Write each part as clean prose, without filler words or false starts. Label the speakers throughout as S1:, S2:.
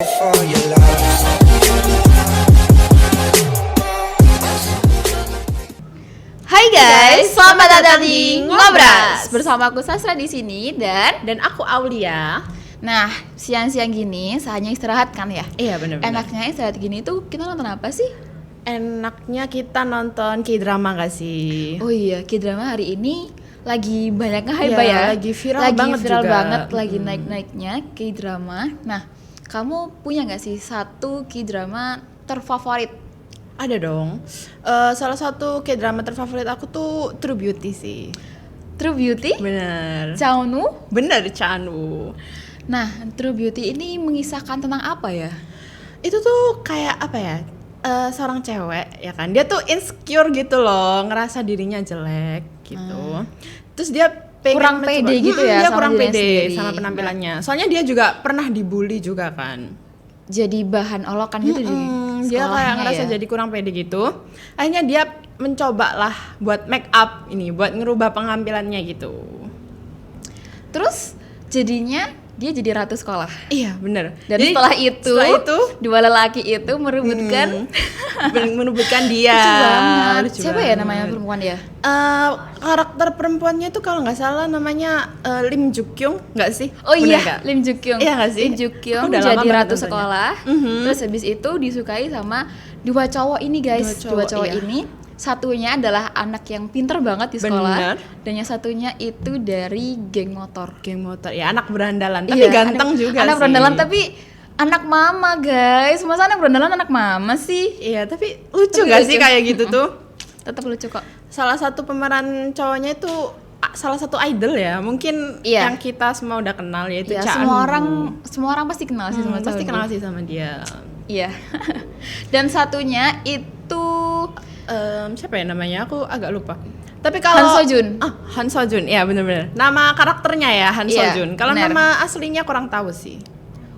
S1: for your love.
S2: Hai guys, selamat datang di Ngobras. Bersama aku Sasra di sini dan
S3: aku Aulia.
S2: nah, siang-siang gini saatnya istirahat kan ya?
S3: Iya benar-benar.
S2: Enaknya istirahat gini tuh kita nonton apa sih?
S3: Enaknya kita nonton K-drama gak sih?
S2: Oh iya, K-drama hari ini lagi banyak nge-hype
S3: Iya,
S2: ya.
S3: lagi viral banget juga.
S2: Lagi naik-naiknya K-drama. Nah, kamu punya gak sih satu K-drama terfavorit?
S3: Ada dong. Salah satu K-drama terfavorit aku tuh True Beauty sih.
S2: True Beauty?
S3: Bener.
S2: Chaonu?
S3: Bener, Chanu.
S2: Nah, True Beauty ini mengisahkan tentang apa ya?
S3: Itu tuh kayak apa ya? Seorang cewek ya kan. Dia tuh insecure gitu loh, ngerasa dirinya jelek gitu. Terus dia pengen
S2: Kurang
S3: mencoba-
S2: pede gitu ya
S3: Dia
S2: sama
S3: kurang
S2: dirinya
S3: pede
S2: sendiri.
S3: sama penampilannya. Soalnya dia juga pernah dibully juga kan.
S2: Jadi bahan olokan gitu di
S3: Dia kayak
S2: sekolahnya
S3: ngerasa
S2: ya?
S3: jadi kurang pede gitu. Akhirnya dia mencoba lah buat make up ini, buat ngerubah penampilannya gitu.
S2: Terus jadinya dia jadi ratu sekolah.
S3: Iya bener.
S2: Dan
S3: Jadi,
S2: setelah itu
S3: dua
S2: dua lelaki itu merebutkan
S3: menubutkan dia.
S2: lucu banget.
S3: Lucu
S2: Siapa ya
S3: banget.
S2: namanya perempuan ya?
S3: Karakter perempuannya tuh kalau nggak salah namanya Lim Joo Kyung, nggak sih?
S2: Oh
S3: Bener
S2: iya,
S3: nggak?
S2: Lim Joo Kyung.
S3: Iya nggak sih?
S2: Lim Joo Kyung
S3: Aku udah lama
S2: jadi
S3: banget
S2: ratu
S3: nontonnya.
S2: sekolah. Terus habis itu disukai sama dua cowok ini guys.
S3: Dua cowok, iya.
S2: ini. Satunya adalah anak yang pinter banget di sekolah.
S3: Bener.
S2: Dan yang satunya itu dari geng motor.
S3: Geng motor ya, anak berandalan tapi
S2: Iya,
S3: ganteng juga
S2: anak
S3: sih.
S2: berandalan tapi anak mama guys. Masa anak berandalan anak mama sih?
S3: Iya tapi lucu
S2: Tapi
S3: nggak
S2: lucu.
S3: sih kayak gitu tuh?
S2: Tetap lucu kok.
S3: Salah satu pemeran cowoknya itu salah satu idol ya, mungkin
S2: Iya.
S3: yang kita semua udah kenal yaitu
S2: Ya,
S3: Cha
S2: semua orang pasti kenal sih sama
S3: pasti
S2: Cha
S3: kenal
S2: Eun-woo.
S3: sih sama dia.
S2: Iya. Dan satunya itu
S3: Siapa ya namanya? Aku agak lupa. Tapi
S2: Han
S3: kalau
S2: Seo-jun.
S3: Han Seo-jun, ya benar-benar. Nama karakternya ya Han
S2: Iya,
S3: Seo-jun. Kalau
S2: benar.
S3: nama aslinya kurang tahu sih.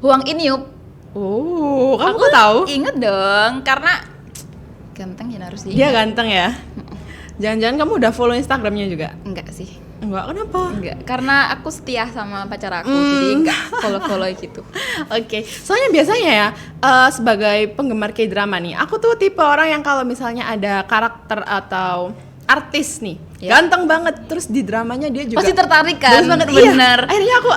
S2: Hwang In-yup.
S3: Oh, kamu
S2: Aku
S3: kok tahu?
S2: Inget dong, karena ganteng ya harus
S3: Dia ganteng ya. Jangan-jangan kamu udah follow Instagramnya juga?
S2: Enggak sih.
S3: Enggak, kenapa?
S2: Enggak, karena aku setia sama pacar aku, jadi enggak follow-follow gitu.
S3: Oke, soalnya biasanya ya sebagai penggemar K-drama nih, aku tuh tipe orang yang kalau misalnya ada karakter atau artis nih,
S2: Ya.
S3: ganteng banget, terus di dramanya dia juga
S2: Pasti tertarik kan?
S3: bagus banget,
S2: Iya.
S3: bener. Akhirnya aku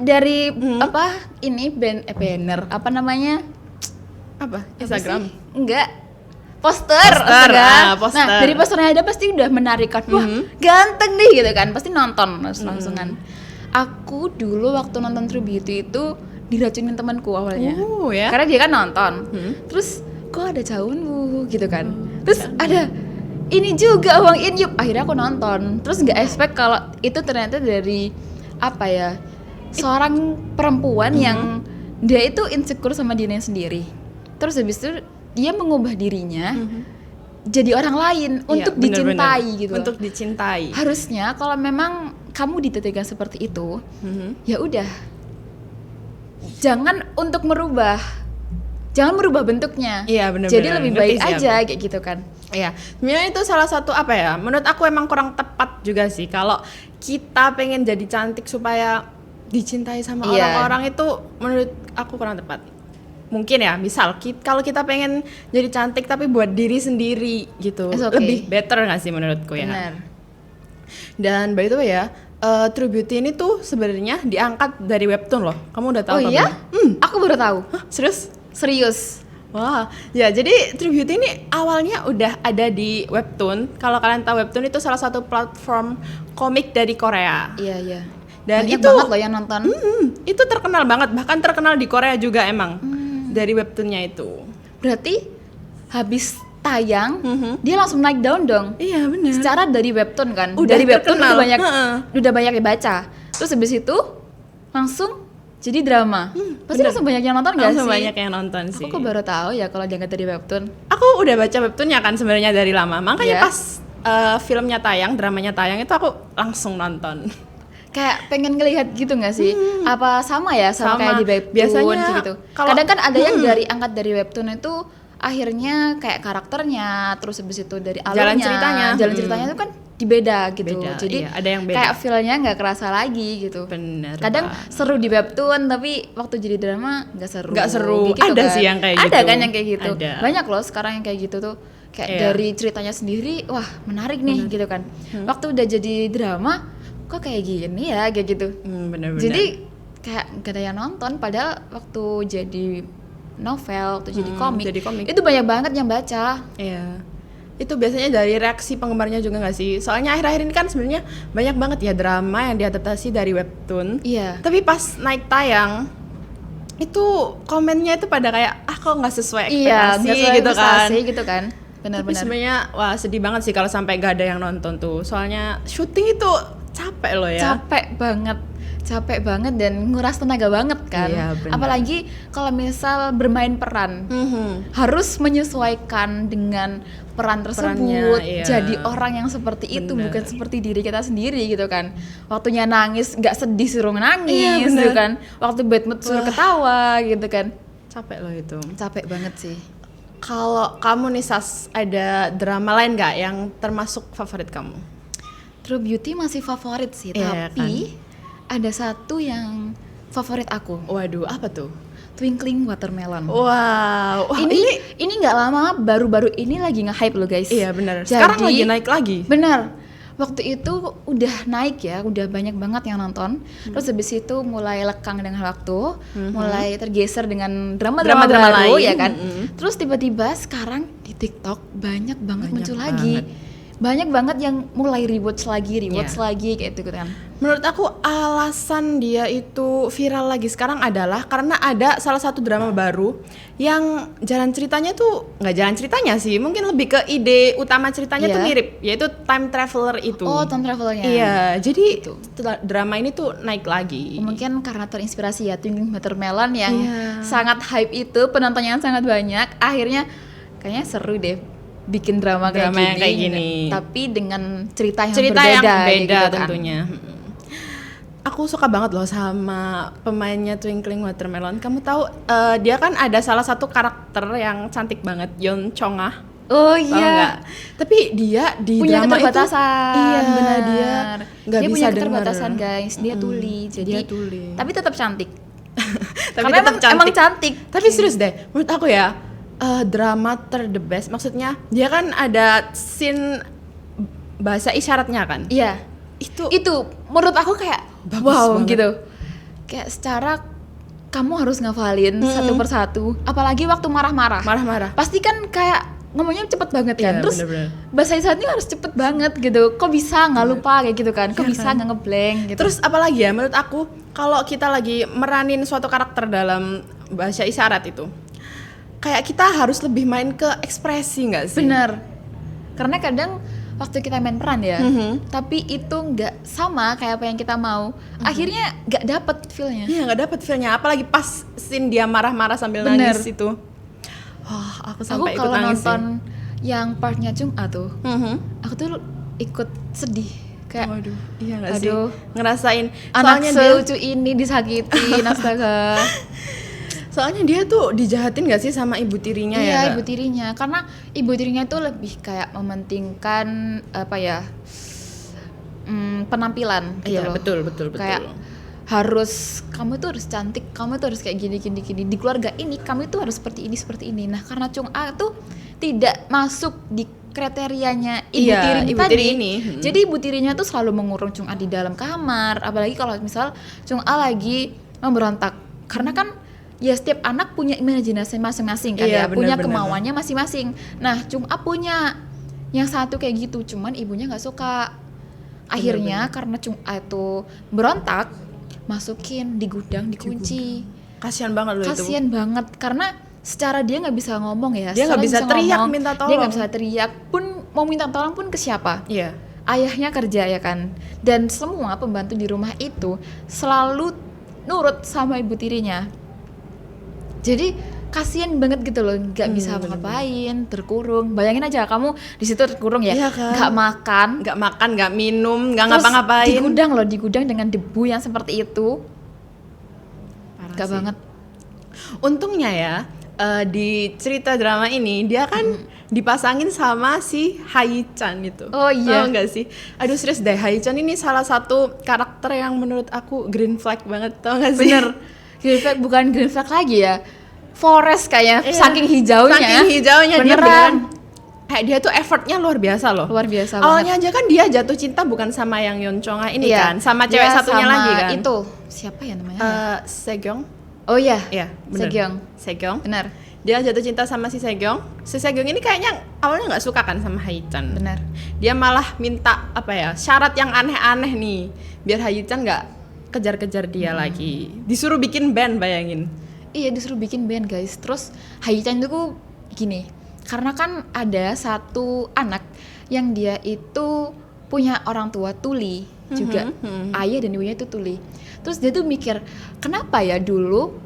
S2: dari apa ini banner apa namanya?
S3: apa?
S2: Apa
S3: Instagram.
S2: sih? Enggak. Poster,
S3: Poster,
S2: astaga.
S3: poster.
S2: Nah, dari posternya ada pasti udah menarik kan. Wah, ganteng nih gitu kan. Pasti nonton langsungan. Aku dulu waktu nonton True Beauty itu diracunin temanku awalnya.
S3: Ya.
S2: Karena dia kan nonton. Terus kok ada Cha Eun-woo gitu kan. Terus ada ini juga Hwang In-yup. Akhirnya aku nonton. Terus nggak expect kalau itu ternyata dari apa ya? Seorang perempuan yang dia itu insecure sama dirinya sendiri. Terus habis itu dia mengubah dirinya jadi orang lain untuk
S3: Iya, bener-bener.
S2: dicintai gitu.
S3: Untuk dicintai.
S2: Harusnya kalau memang kamu ditetapkan seperti itu, ya udah. Jangan untuk merubah. Jangan merubah bentuknya.
S3: Iya, bener-bener.
S2: Jadi lebih
S3: Ngerti
S2: baik
S3: sih
S2: aja
S3: aku.
S2: kayak gitu kan.
S3: Iya, sebenarnya itu salah satu apa ya? Menurut aku emang kurang tepat juga sih kalau kita pengen jadi cantik supaya dicintai sama
S2: Iya.
S3: orang-orang itu menurut aku kurang tepat. Mungkin ya, misal kalau kita pengen jadi cantik tapi buat diri sendiri gitu,
S2: It's okay.
S3: lebih better nggak sih menurutku ya?
S2: Benar.
S3: Dan by the way ya, True Beauty ini tuh sebenarnya diangkat dari webtoon loh. Kamu udah tahu
S2: Oh
S3: apa
S2: iya?
S3: belum?
S2: Aku baru tahu.
S3: Hah, serius?
S2: Serius.
S3: Wah, ya jadi True Beauty ini awalnya udah ada di webtoon. Kalau kalian tahu webtoon itu salah satu platform komik dari Korea.
S2: Iya, iya.
S3: Dan
S2: Banyak
S3: itu
S2: banget loh yang nonton.
S3: itu terkenal banget, bahkan terkenal di Korea juga emang dari webtoonnya itu.
S2: Berarti habis tayang, dia langsung naik daun dong.
S3: Iya benar.
S2: Secara dari webtoon kan,
S3: Udah
S2: dari webtoon
S3: terkenal.
S2: udah banyak dibaca. Terus habis itu langsung jadi drama. Pasti
S3: bener.
S2: langsung banyak yang nonton gak
S3: Langsung
S2: sih?
S3: banyak yang nonton sih.
S2: Aku baru tahu ya kalau diangkat dari webtoon.
S3: Aku udah baca webtoonnya kan sebenarnya dari lama, makanya
S2: Iya.
S3: pas filmnya tayang, dramanya tayang itu aku langsung nonton.
S2: Kayak pengen ngelihat gitu gak sih? Apa sama ya sama
S3: Sama.
S2: kayak di webtoon
S3: Biasanya
S2: gitu.
S3: kalau-
S2: Kadang kan ada yang dari angkat dari webtoon itu akhirnya kayak karakternya, terus habis itu dari alurnya,
S3: Jalan ceritanya.
S2: jalan ceritanya itu kan beda gitu.
S3: Beda,
S2: Jadi
S3: iya, ada yang beda.
S2: kayak feel-nya nggak kerasa lagi gitu.
S3: Bener.
S2: Kadang
S3: Pak.
S2: seru di webtoon tapi waktu jadi drama nggak seru.
S3: Nggak seru.
S2: Gitu
S3: Ada
S2: kan.
S3: sih yang kayak
S2: Ada
S3: gitu.
S2: kan yang kayak gitu.
S3: Ada.
S2: Banyak loh sekarang yang kayak gitu tuh. Kayak
S3: Iya.
S2: dari ceritanya sendiri, wah menarik nih gitu kan. Waktu udah jadi drama, kok kayak gini ya kayak gitu.
S3: Bener-bener.
S2: Jadi kayak gak ada yang nonton. Padahal waktu jadi novel, waktu jadi
S3: jadi komik.
S2: itu banyak banget yang baca.
S3: Iya. Itu biasanya dari reaksi penggemarnya juga nggak sih? Soalnya akhir-akhir ini kan sebenarnya banyak banget ya drama yang diadaptasi dari webtoon.
S2: Iya.
S3: Tapi pas naik tayang itu komennya itu pada kayak kok nggak sesuai ekspektasi
S2: Iya, nggak sesuai
S3: gitu kan.
S2: ekspektasi gitu kan.
S3: Tapi
S2: Benar-benar.
S3: sebenarnya wah sedih banget sih kalau sampai gak ada yang nonton tuh. Soalnya syuting itu capek loh ya.
S2: Capek banget dan nguras tenaga banget kan.
S3: Iya, benar.
S2: Apalagi kalau misal bermain peran, harus menyesuaikan dengan peran tersebut.
S3: Perannya, iya.
S2: Jadi orang yang seperti itu,
S3: Benar.
S2: bukan seperti diri kita sendiri gitu kan. Waktunya nangis nggak sedih suruh nangis
S3: Iya,
S2: gitu
S3: benar.
S2: kan. Waktu bad mood suruh ketawa gitu kan.
S3: Capek loh itu.
S2: Capek banget sih.
S3: Kalau kamu nih Sas, ada drama lain nggak yang termasuk favorit kamu?
S2: True Beauty masih favorit sih,
S3: Iya,
S2: tapi ada satu yang favorit aku,
S3: Waduh, apa tuh?
S2: Twinkling Watermelon.
S3: Wow, wah,
S2: ini nggak lama, baru-baru ini lagi nge-hype loh guys.
S3: iya benar. Sekarang
S2: Jadi,
S3: lagi naik lagi.
S2: Benar. Waktu itu udah naik ya, udah banyak banget yang nonton. Terus habis itu mulai lekang dengan waktu, mulai tergeser dengan drama-drama
S3: Drama-drama
S2: baru
S3: lain.
S2: ya kan. Terus tiba-tiba sekarang di TikTok banyak banget muncul lagi. Banyak banget yang mulai rewatch lagi
S3: Iya.
S2: kayak gitu kan.
S3: Menurut aku alasan dia itu viral lagi sekarang adalah karena ada salah satu drama baru yang jalan ceritanya tuh nggak jalan ceritanya sih, mungkin lebih ke ide utama ceritanya
S2: Iya.
S3: tuh mirip, yaitu Time Traveler itu.
S2: Oh, time travelnya.
S3: Iya, jadi drama ini tuh naik lagi.
S2: Mungkin karena terinspirasi ya Twinkling Watermelon yang
S3: Iya.
S2: sangat hype itu, penontonnya sangat banyak. Akhirnya kayaknya seru deh bikin drama
S3: Drama yang
S2: kayak
S3: kayak
S2: gini.
S3: gini.
S2: Tapi dengan cerita yang
S3: Cerita
S2: berbeda,
S3: yang
S2: kayak
S3: beda
S2: gitu kan.
S3: tentunya. Aku suka banget loh sama pemainnya Twinkling Watermelon. Kamu tahu dia kan ada salah satu karakter yang cantik banget, Yeon Chong-ah.
S2: Oh
S3: Tahu
S2: iya.
S3: nggak? Tapi dia di
S2: Punya
S3: drama itu
S2: keterbatasan.
S3: benar dia nggak
S2: dia
S3: bisa
S2: punya
S3: denger.
S2: keterbatasan guys. Dia tuli. Jadi
S3: Dia tuli.
S2: tapi tetap cantik.
S3: Tapi
S2: Karena
S3: tetap
S2: emang cantik.
S3: Tapi serius deh, menurut aku ya drama the best. Maksudnya dia kan ada scene bahasa isyaratnya kan.
S2: Iya. Itu menurut aku kayak
S3: Bagus
S2: wow
S3: banget.
S2: gitu. Kayak secara kamu harus ngafalin satu persatu. Apalagi waktu marah-marah.
S3: Marah-marah.
S2: Pasti kan kayak ngomongnya cepet banget kan.
S3: Iya,
S2: Terus
S3: bener-bener.
S2: bahasa isyaratnya harus cepet banget gitu. Kok bisa nggak lupa kayak gitu kan? Kok
S3: Iya
S2: bisa
S3: kan?
S2: nggak ngeblank gitu?
S3: Terus apalagi ya menurut aku kalau kita lagi meranin suatu karakter dalam bahasa isyarat itu kayak kita harus lebih main ke ekspresi nggak sih?
S2: bener. Karena kadang waktu kita main peran ya, tapi itu nggak sama kayak apa yang kita mau. Akhirnya nggak dapet feelnya.
S3: Iya nggak dapet feelnya, apalagi pas scene dia marah-marah sambil
S2: Bener.
S3: nangis itu. Wah aku
S2: Aku
S3: sampai ikut
S2: kalau
S3: nangis
S2: nonton yang partnya Chung A tuh,
S3: sih.
S2: aku tuh ikut sedih kayak
S3: Waduh, iya nggak sih?
S2: aduh,
S3: Ngerasain.
S2: anak
S3: Soalnya
S2: selucu ini disakitin, astaga.
S3: soalnya dia tuh dijahatin nggak sih sama ibu tirinya ya?
S2: Iya,
S3: Kak?
S2: ibu tirinya. Karena ibu tirinya tuh lebih kayak mementingkan apa ya? Penampilan gitu
S3: Iya
S2: loh.
S3: betul.
S2: Kayak kamu tuh harus cantik, kamu tuh harus kayak gini. Di keluarga ini kamu itu harus seperti ini. Nah, karena Chung A tuh tidak masuk di kriterianya ibu
S3: Iya,
S2: tiri
S3: ibu
S2: tadi.
S3: tiri ini.
S2: Jadi ibu tirinya tuh selalu mengurung Chung A di dalam kamar, apalagi kalau misal Chung A lagi memberontak. Karena kan ya setiap anak punya imajinasi masing-masing kan
S3: Iya,
S2: ya, punya
S3: benar-benar.
S2: kemauannya masing-masing. Nah, Chung A punya yang satu kayak gitu, cuman ibunya nggak suka. Akhirnya karena Chung A itu berontak, masukin di gudang, dikunci.
S3: Kasian banget loh itu.
S2: Kasian banget karena secara dia nggak bisa ngomong ya.
S3: Dia nggak
S2: secara
S3: bisa teriak
S2: ngomong,
S3: minta
S2: Dia
S3: tolong.
S2: nggak bisa teriak pun, mau minta tolong pun ke siapa?
S3: Iya.
S2: Ayahnya kerja ya kan. Dan semua pembantu di rumah itu selalu nurut sama ibu tirinya. Jadi kasian banget gitu loh, nggak bisa ngapain, terkurung. Bayangin aja kamu di situ terkurung ya,
S3: Iya kan?
S2: nggak makan,
S3: Nggak makan, nggak minum, nggak
S2: terus
S3: ngapa-ngapain.
S2: di gudang dengan debu yang seperti itu.
S3: Parah
S2: Gak
S3: sih.
S2: banget.
S3: Untungnya ya, di cerita drama ini dia kan dipasangin sama si Hai-chan itu.
S2: Oh iya.
S3: Tahu nggak sih? Aduh serius deh, Hai-chan ini salah satu karakter yang menurut aku green flag banget, tau nggak sih?
S2: Bener. Green flag bukan green flag lagi ya. Forest kayak
S3: Iya.
S2: saking hijaunya.
S3: Saking hijaunya dia
S2: Beneran.
S3: beneran. Kayak dia tuh effortnya luar biasa loh.
S2: Luar biasa
S3: Awalnya aja kan dia jatuh cinta bukan sama yang Yeon Chonga ini
S2: Iya.
S3: kan, sama cewek
S2: Dia
S3: satunya
S2: sama
S3: lagi kan.
S2: Itu siapa ya namanya?
S3: Sejong.
S2: Oh iya.
S3: Iya, bener. Sejong.
S2: Benar.
S3: Dia jatuh cinta sama si Sejong. Si Sejong ini kayaknya awalnya nggak suka kan sama Hai-chan.
S2: Benar.
S3: Dia malah minta apa ya, syarat yang aneh-aneh nih, biar Hai-chan nggak kejar-kejar dia lagi. Disuruh bikin band, bayangin.
S2: Iya disuruh bikin band guys. Terus Hai-chan itu gini, karena kan ada satu anak yang dia itu punya orang tua tuli juga, ayah dan ibunya itu tuli. Terus dia tuh mikir, kenapa ya dulu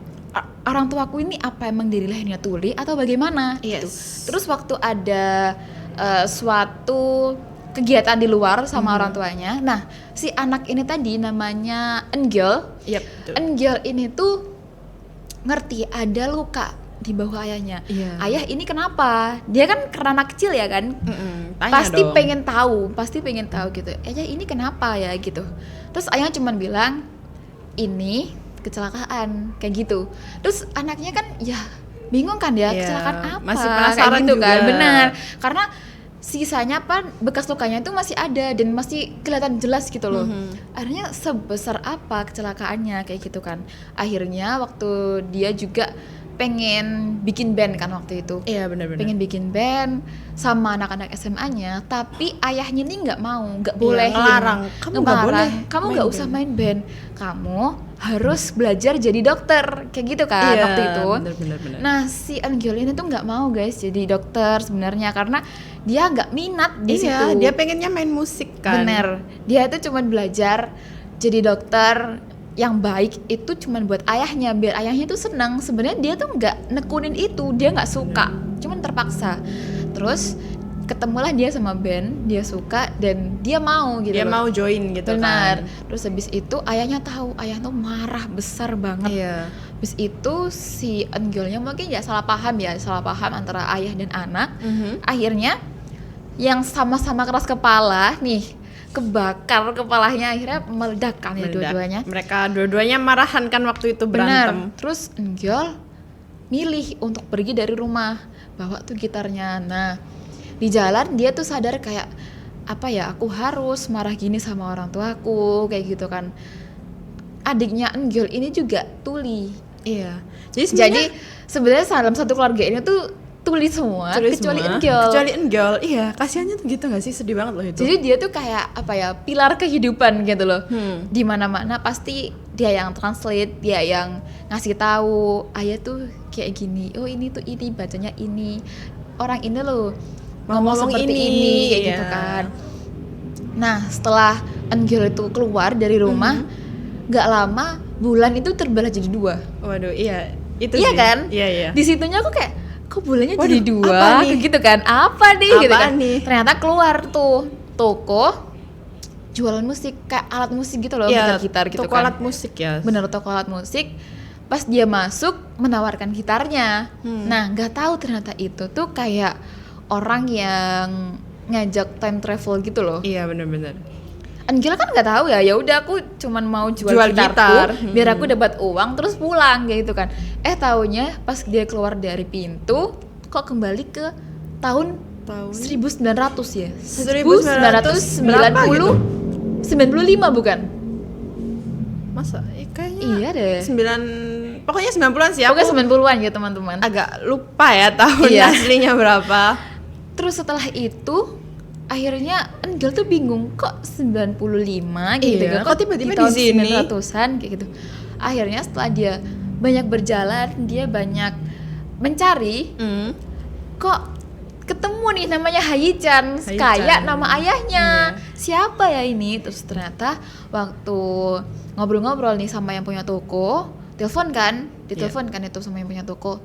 S2: orang tuaku ini apa emang dari lahirnya tuli atau bagaimana? Gitu. Terus waktu ada suatu kegiatan di luar sama orang tuanya, nah si anak ini tadi namanya Eungyul.
S3: Yap, betul.
S2: Eungyul ini tuh ngerti ada luka di bawah ayahnya.
S3: Iya.
S2: Ayah ini kenapa? Dia kan karena anak kecil ya kan,
S3: Tanya
S2: pasti
S3: dong.
S2: pengen tahu gitu. Ayah ini kenapa ya gitu. Terus ayah cuman bilang ini kecelakaan kayak gitu. Terus anaknya kan ya bingung kan ya,
S3: Iya,
S2: kecelakaan apa?
S3: masih
S2: Kayak
S3: penasaran
S2: gitu
S3: juga.
S2: kan, benar. Karena sisanya bekas lukanya itu masih ada dan masih kelihatan jelas gitu loh. Akhirnya sebesar apa kecelakaannya kayak gitu kan. Akhirnya waktu dia juga pengen bikin band kan waktu itu.
S3: Iya, benar-benar.
S2: Pengen bikin band sama anak-anak SMA-nya, tapi ayahnya nih nggak mau, nggak boleh,
S3: ngelarang. Kamu nggak boleh
S2: kamu
S3: main
S2: nggak usah
S3: band."
S2: main band, kamu harus belajar jadi dokter, kayak gitu kan
S3: Iya,
S2: waktu itu.
S3: benar-benar.
S2: Nah si Eungyul ini tuh nggak mau guys jadi dokter sebenarnya karena dia nggak minat di
S3: Iya,
S2: situ.
S3: dia pengennya main musik kan.
S2: Bener, dia itu cuma belajar jadi dokter yang baik itu cuman buat ayahnya, biar ayahnya tuh senang. Sebenarnya dia tuh nggak nekunin itu, dia nggak suka, cuman terpaksa. Terus ketemulah dia sama band, dia suka dan dia mau gitu.
S3: Dia
S2: loh.
S3: mau join gitu
S2: Benar.
S3: kan.
S2: Terus habis itu ayahnya tahu, ayah tuh marah besar banget.
S3: Iya.
S2: Habis itu si Eungyulnya mungkin ya salah paham antara ayah dan anak. Akhirnya yang sama-sama keras kepala nih kebakar kepalanya, akhirnya meledak kan ya
S3: Meledak.
S2: dua-duanya.
S3: Mereka dua-duanya marahan kan waktu itu berantem.
S2: Benar. Terus Eungyul milih untuk pergi dari rumah, bawa tuh gitarnya. Nah, di jalan dia tuh sadar kayak apa ya, aku harus marah gini sama orang tuaku kayak gitu kan. Adiknya Eungyul ini juga tuli.
S3: Iya. Jadi
S2: Jadi sebenarnya dalam satu keluarga ini tuh tuli semua kecuali Eungyul.
S3: Kecuali Eungyul. Iya, kasihannya tuh gitu nggak sih? Sedih banget loh itu.
S2: Jadi dia tuh kayak apa ya, pilar kehidupan gitu loh. Di mana-mana pasti dia yang translate, dia yang ngasih tahu ayah tuh kayak gini. Oh ini tuh ini bacanya ini. Orang ini loh ngomong seperti ini kayak gitu
S3: iya.
S2: kan. Nah, setelah Eungyul itu keluar dari rumah, nggak lama bulan itu terbelah jadi dua.
S3: Waduh, iya. Itu
S2: Iya
S3: sih.
S2: kan?
S3: Iya, iya.
S2: Di situnya aku kayak kok bulannya
S3: Waduh,
S2: jadi dua
S3: apa nih?
S2: kayak gitu kan. Apa nih gitu
S3: Apaan
S2: kan.
S3: nih?
S2: Ternyata keluar tuh toko jualan musik, kayak alat musik gitu loh,
S3: Iya,
S2: gitar gitu
S3: toko
S2: kan.
S3: alat musik ya.
S2: Bener, toko alat musik. Pas dia masuk menawarkan gitarnya. Nah, nggak tahu ternyata itu tuh kayak orang yang ngajak time travel gitu loh.
S3: Iya, benar-benar.
S2: Eungyul kan nggak tahu ya udah aku cuman mau jual gitarku
S3: gitar.
S2: biar aku dapat uang terus pulang kayak gitu kan. Taunya pas dia keluar dari pintu kok kembali ke tahun
S3: Tahun
S2: 1900 ya.
S3: 1900 berapa gitu?
S2: 95 bukan?
S3: Masa? Kayaknya
S2: Iya deh.
S3: Pokoknya 90-an sih. Aku
S2: Pokoknya 90-an ya teman-teman.
S3: agak lupa ya tahun
S2: Iya.
S3: aslinya berapa.
S2: Terus setelah itu akhirnya Eungyul tuh bingung kok 95 gitu
S3: Iya,
S2: kan.
S3: kok tiba-tiba
S2: tahun
S3: di sini?
S2: 900-an kayak gitu. Akhirnya setelah dia banyak berjalan, dia banyak mencari, kok ketemu nih namanya Hai-chan,
S3: Hai-chan.
S2: kayak nama ayahnya.
S3: Iya.
S2: Siapa ya ini? Terus ternyata waktu ngobrol-ngobrol nih sama yang punya toko, ditelepon kan itu sama yang punya toko.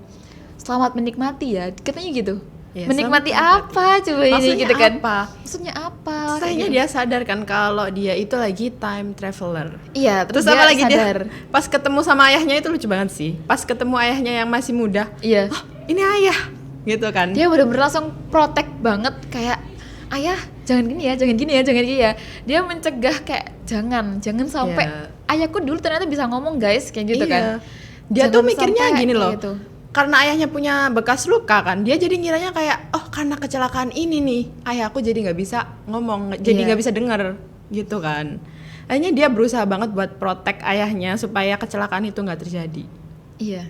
S2: Selamat menikmati ya, katanya gitu.
S3: Iya,
S2: Menikmati
S3: selamat
S2: apa coba ini
S3: Maksudnya
S2: gitu kan?
S3: apa?
S2: Maksudnya apa?
S3: Kayaknya
S2: Kayak
S3: dia sadar kan kalau dia itu lagi time traveler.
S2: gitu. Iya,
S3: Terus
S2: dia
S3: apa lagi
S2: sadar.
S3: dia pas ketemu sama ayahnya itu lucu banget sih. Pas ketemu ayahnya yang masih muda.
S2: Iya.
S3: ini ayah gitu kan.
S2: Dia bener-bener langsung protek banget kayak ayah jangan gini ya, jangan gini ya, jangan gini ya. Dia mencegah kayak jangan sampai ayahku dulu ternyata bisa ngomong guys kayak gitu kan.
S3: Dia
S2: Jangan
S3: tuh mikirnya
S2: sampai
S3: gini loh.
S2: kayak gitu.
S3: Karena ayahnya punya bekas luka kan, dia jadi ngiranya kayak oh karena kecelakaan ini nih ayahku jadi nggak bisa ngomong, jadi nggak bisa dengar gitu kan. Akhirnya dia berusaha banget buat protek ayahnya supaya kecelakaan itu nggak terjadi.
S2: Iya.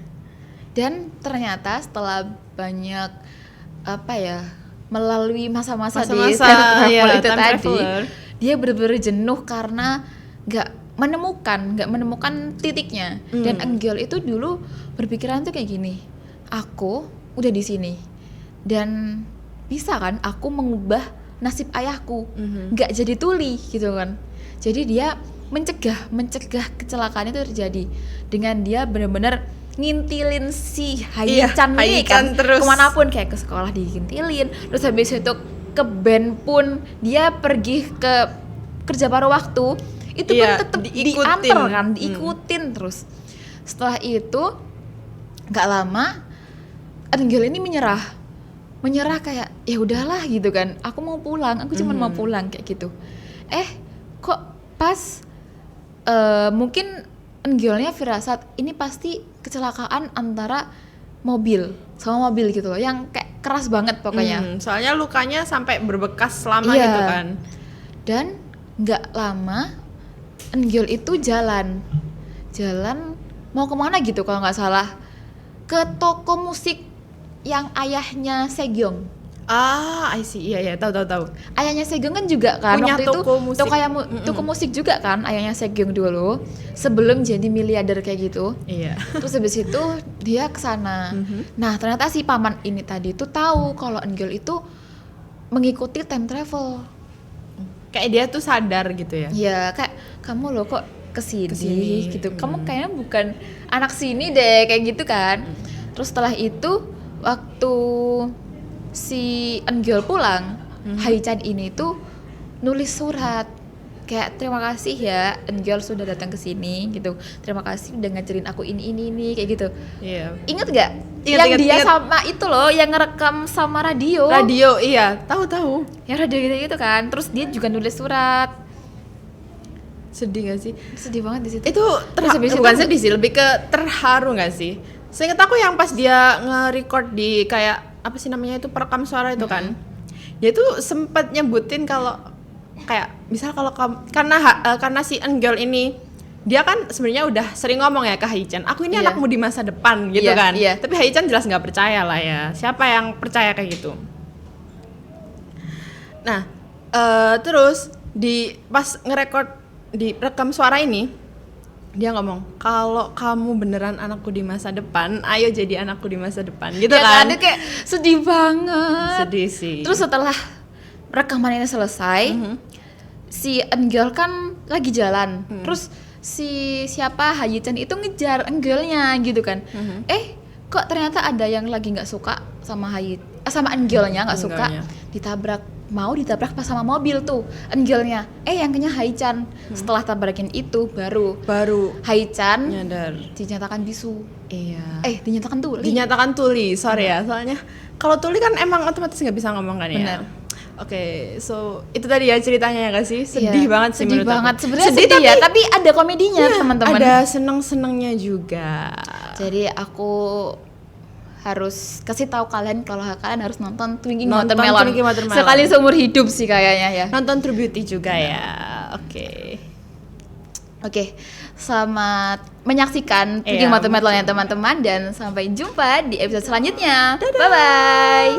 S2: Dan ternyata setelah banyak apa ya melalui masa-masa di time travel itu
S3: time
S2: tadi,
S3: traveler.
S2: dia benar-benar jenuh karena nggak menemukan titiknya. Dan Enggil itu dulu berpikiran tuh kayak gini, aku udah di sini dan bisa kan aku mengubah nasib ayahku, nggak jadi tuli gitu kan. Jadi dia mencegah kecelakaan itu terjadi dengan dia benar-benar ngintilin si Hayi-chan ini kan
S3: terus
S2: kemanapun, kayak ke sekolah diintilin, terus habis itu ke band pun dia pergi ke kerja paruh waktu itu pun tetap diantar kan, diikutin terus. Setelah itu nggak lama Enggil ini menyerah kayak ya udahlah gitu kan, aku mau pulang, aku cuma mau pulang kayak gitu. Kok pas mungkin Enggilnya firasat ini pasti kecelakaan antara mobil sama mobil gitu loh, yang kayak keras banget pokoknya.
S3: Soalnya lukanya sampai berbekas lama gitu kan.
S2: Dan nggak lama Enggil itu jalan mau kemana gitu kalau nggak salah, ke toko musik yang ayahnya Segyong.
S3: I see. Iya, tahu.
S2: Ayahnya Segyong kan juga kan
S3: punya
S2: waktu
S3: toko
S2: itu
S3: musik.
S2: toko musik juga kan ayahnya Segyong dulu sebelum jadi miliarder kayak gitu.
S3: Iya.
S2: Terus habis itu dia kesana. Nah ternyata si paman ini tadi tuh tahu kalau Enggil itu mengikuti time travel.
S3: Kayak dia tuh sadar gitu ya.
S2: Iya, kayak kamu loh kok kesini gitu. Kamu kayaknya bukan anak sini deh kayak gitu kan. Terus setelah itu waktu si Enggil pulang, Hayi-chan ini tuh nulis surat kayak terima kasih ya Enggil sudah datang ke sini gitu. Terima kasih udah ngajarin aku ini kayak gitu.
S3: Iya.
S2: Ingat gak? Yang dia sama itu loh, yang ngerekam sama radio.
S3: Radio, iya, tahu.
S2: Yang radio gitu kan. Terus dia juga nulis surat.
S3: Sedih gak sih?
S2: Sedih banget di situ.
S3: Itu bukan sedih sih, lebih ke terharu gak sih? Seingat aku yang pas dia nge-record di kayak apa sih namanya itu, perekam suara itu kan. Dia tuh sempat nyebutin kalau kayak misal kalau karena si Enggil ini dia kan sebenarnya udah sering ngomong ya ke Hayi-chan, aku ini anakmu di masa depan gitu kan. Tapi Hayi-chan jelas nggak percaya lah ya. Siapa yang percaya kayak gitu? Nah, terus pas ngerekord di rekam suara ini dia ngomong kalau kamu beneran anakku di masa depan, ayo jadi anakku di masa depan gitu kan.
S2: Ada kayak sedih banget.
S3: Sedih sih.
S2: Terus setelah rekaman ini selesai, si Enggil kan lagi jalan. Terus si siapa Hayi-chan itu ngejar Enggilnya gitu kan. Kok ternyata ada yang lagi nggak suka sama sama Enggilnya, nggak suka, mau ditabrak pas sama mobil tuh Enggilnya. Yang kena Hayi-chan. Setelah tabrakin itu baru Hayi-chan
S3: nyadar,
S2: dinyatakan bisu.
S3: Iya.
S2: Dinyatakan tuli.
S3: Sorry ya, soalnya kalau tuli kan emang otomatis nggak bisa ngomong kan ya.
S2: Bener.
S3: Oke, so itu tadi ya ceritanya ya gak sih? Sedih banget sih
S2: sedih
S3: menurut
S2: banget.
S3: aku.
S2: Sebenarnya sedih ya, tapi ada komedinya teman-teman.
S3: Ada seneng-senengnya juga.
S2: Jadi aku harus kasih tahu kalian kalau kalian harus nonton Twinkling Watermelon. Sekali seumur hidup sih kayaknya ya.
S3: Nonton True Beauty juga ya. Oke.
S2: Selamat menyaksikan Twinkling Watermelon ya teman-teman, dan sampai jumpa di episode selanjutnya. Bye bye.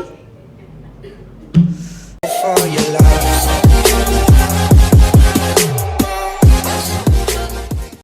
S1: For your love.